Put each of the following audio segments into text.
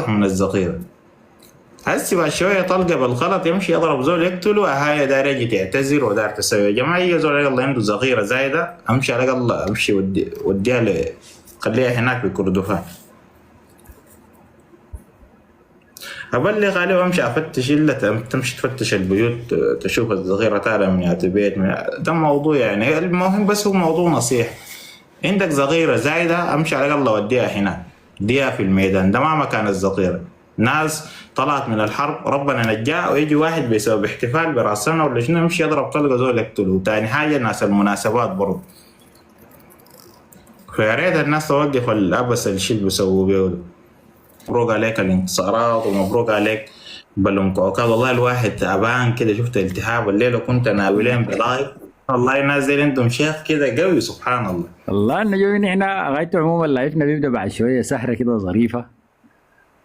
من الذخيرة. هسي بعد شوية طلقة بالغلط يمشي يضرب زول يقتله، هاي داير يجي تعتذر وداير تسوي. يا جماعة يجي زول يلا عنده ذخيرة زايدة، امشي على الأقل امشي وديها خليها هناك بكردفان، ابلغ عليه وامشي افتش الا تمشي تفتش البيوت تشوف الذخيرة تاعها من يات بيت ده موضوع يعني. المهم بس هو موضوع نصيحة، عندك ذخيرة زايدة امشي على الأقل وديها هناك، ديها في الميدان، ده ما مكان الذخيرة. ناس طلعت من الحرب ربنا نجاه ويجي واحد بسبب احتفال براس سنة ولا شنو يمشي يضرب طلقة زول يقتله. تاني حاجة ناس المناسبات برضه، فيا ريت الناس توقف العبث الشيء بيسووا بيه ده. مبروك عليك الانتصارات ومبروك عليك بلوم كوكا. والله الواحد تعبان كده، شفت التهاب الليلة كنت ناولين بضايق. والله الناس دي عندهم شيخ كده قوي سبحان الله. والله النجومي نحن غايته عموما لايفنا بيبدا بعد شويه سهره كده ظريفه،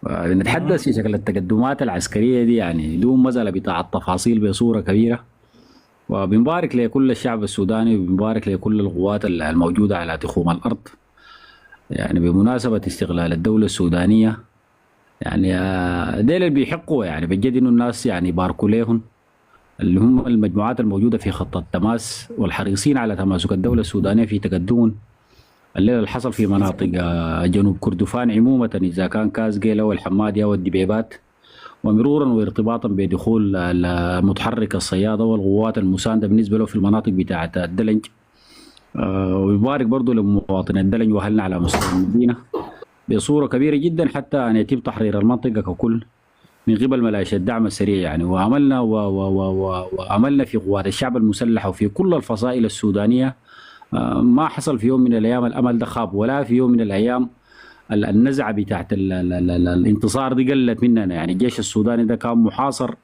نتحدث في شكل التقدمات العسكريه دي يعني بدون مزله بتاع التفاصيل بصوره كبيره. وبنبارك لكل الشعب السوداني وبنبارك لكل القوات الموجوده على تخوم الارض يعني بمناسبه استقلال الدوله السودانيه. يعني ديل اللي بيحقوا يعني بجد انه الناس يعني باركوا لهم، اللي هم المجموعات الموجوده في خط التماس والحريصين على تماسك الدوله السودانيه في تقدم الليله اللي حصل في مناطق جنوب كردفان عموما، اذا كان كاس جيلا والحماديه والدبيبات، ومرورا وارتباطا بدخول المتحرك الصياده والقوات المسانده بالنسبه له في المناطق بتاعه الدلنج. ويبارك برضه لمواطني الدلنج واهلنا على مستوى المدينه بصوره كبيره جدا حتى ان يتم تحرير المنطقه ككل من قبل ملائشة الدعم السريع يعني. وعملنا وعملنا في قوات الشعب المسلح وفي كل الفصائل السودانيه. ما حصل في يوم من الايام الامل ده خاب، ولا في يوم من الايام النزعه بتاعت الانتصار دي قلت مننا يعني. الجيش السوداني ده كان محاصر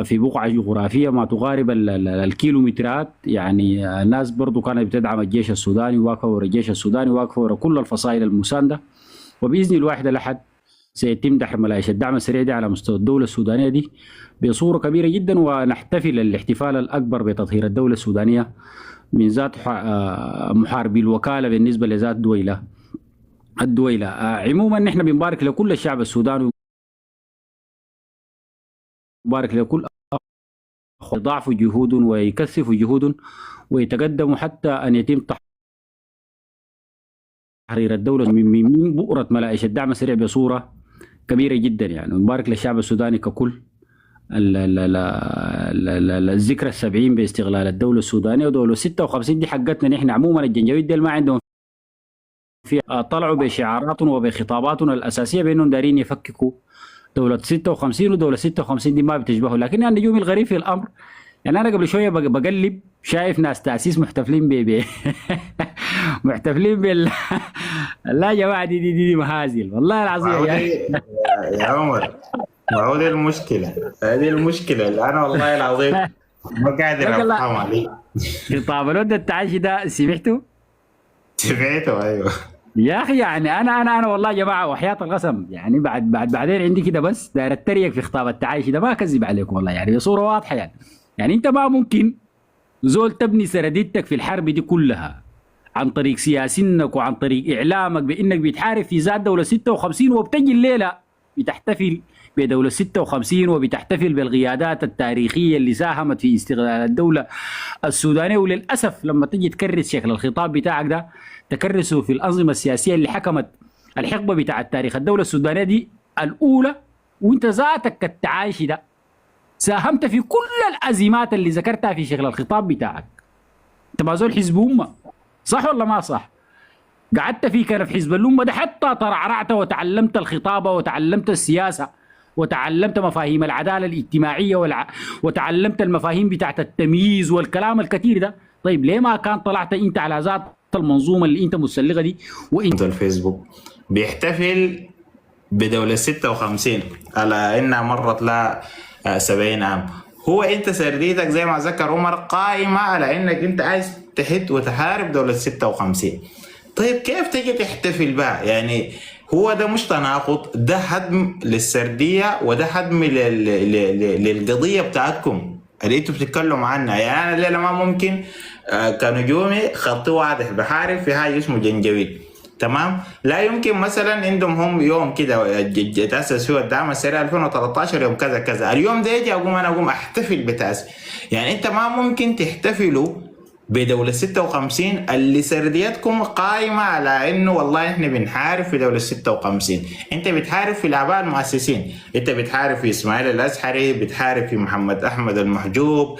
في بقعه جغرافيه ما تقارب الكيلومترات يعني. الناس برضو كانت بتدعم الجيش السوداني، واقفه ورا الجيش السوداني، واقفه ورا كل الفصائل المسانده. وباذن الواحد الاحد سيتم دحر ملائشة الدعم السريع دي على مستوى الدولة السودانية دي بصورة كبيرة جدا، ونحتفل الاحتفال الأكبر بتطهير الدولة السودانية من ذات محاربي الوكالة بالنسبة لذات الدويلة. عموما نحن بنبارك لكل الشعب السوداني، وبارك لكل يضاعفوا جهودهم ويكثفوا جهودهم ويتقدموا حتى أن يتم تحرير الدولة من بؤرة ملائشة الدعم السريع بصورة كبيرة جدا يعني. ونبارك للشعب السوداني ككل. الذكرى السبعين باستقلال الدولة السودانية ودولة 56 دي حقتنا نحن عموما. الجنجويد دي ما عندهم فيها، طلعوا بشعاراتهم وبخطاباتهم الأساسية بأنهم دارين يفككوا دولة 56 ودولة 56 دي ما بتشبهوا. لكن النجوم الغريب في الأمر يعني أنا قبل شوية بقلب شايف ناس تأسيس محتفلين محتفلين لا يا جماعة دي مهازل والله العظيم يا عمر. ما هو دي المشكلة، هذه المشكلة اللي أنا والله العظيم ما قادر أفهم عليه. خطاب الود التعاشي ده سمعته؟ سمعته أيوه يا أخي يعني أنا والله يا جماعة وحياة القسم يعني بعدين عندي كده بس داير أتريق في خطاب التعاشي ده، ما أكذب عليكم والله يعني بصورة واضحة يعني أنت ما ممكن زول تبني سرديتك في الحرب دي كلها عن طريق سياسينك وعن طريق إعلامك بأنك بتحارب في ذات دولة 56 وبتجي الليلة بتحتفل بدولة 56 وبتحتفل بالقيادات التاريخية اللي ساهمت في استقلال الدولة السودانية. وللأسف لما تجي تكرس شكل الخطاب بتاعك ده تكرسه في الأنظمة السياسية اللي حكمت الحقبة بتاع تاريخ الدولة السودانية دي الأولى، وانت ذاتك كالتعايشي ده ساهمت في كل الأزمات اللي ذكرتها في شكل الخطاب بتاعك. انت ما زول حزب أمة صح ولا ما صح؟ قعدت في كنف حزب الأمة ده حتى ترعرعت وتعلمت الخطابة وتعلمت السياسة وتعلمت مفاهيم العدالة الاجتماعية وتعلمت المفاهيم بتاعت التمييز والكلام الكثير ده. طيب ليه ما كان طلعت انت على ذات المنظومة اللي انت مسلغة دي وانت الفيسبوك بيحتفل بدولة 56 على انها مرت لا 70 عام؟ هو انت سرديتك زي ما ذكر عمر قائمة على انك انت عايز تحت وتحارب دولة 56. طيب كيف تجي تحتفل بها يعني؟ هو ده مش تناقض؟ ده هدم للسردية وده هدم للقضية بتاعتكم اللي انتوا بتتكلموا عنها. يعني انا الليلة ما ممكن كنجومي خطي واضح بحارب في حاجة اسمه جنجويد تمام. لا يمكن مثلا عندهم هم يوم كده تاسس فيه الدعم السريع 2013 يوم كذا كذا، اليوم ده يجي انا اقوم احتفل بتاسيس. يعني انت ما ممكن تحتفلوا بدولة 56 اللي سرديتكم قائمة على انه والله احنا بنحارب في دولة 56. انت بتحارب في الاباء المؤسسين، انت بتحارب في اسماعيل الازهري، بتحارب في محمد احمد المحجوب،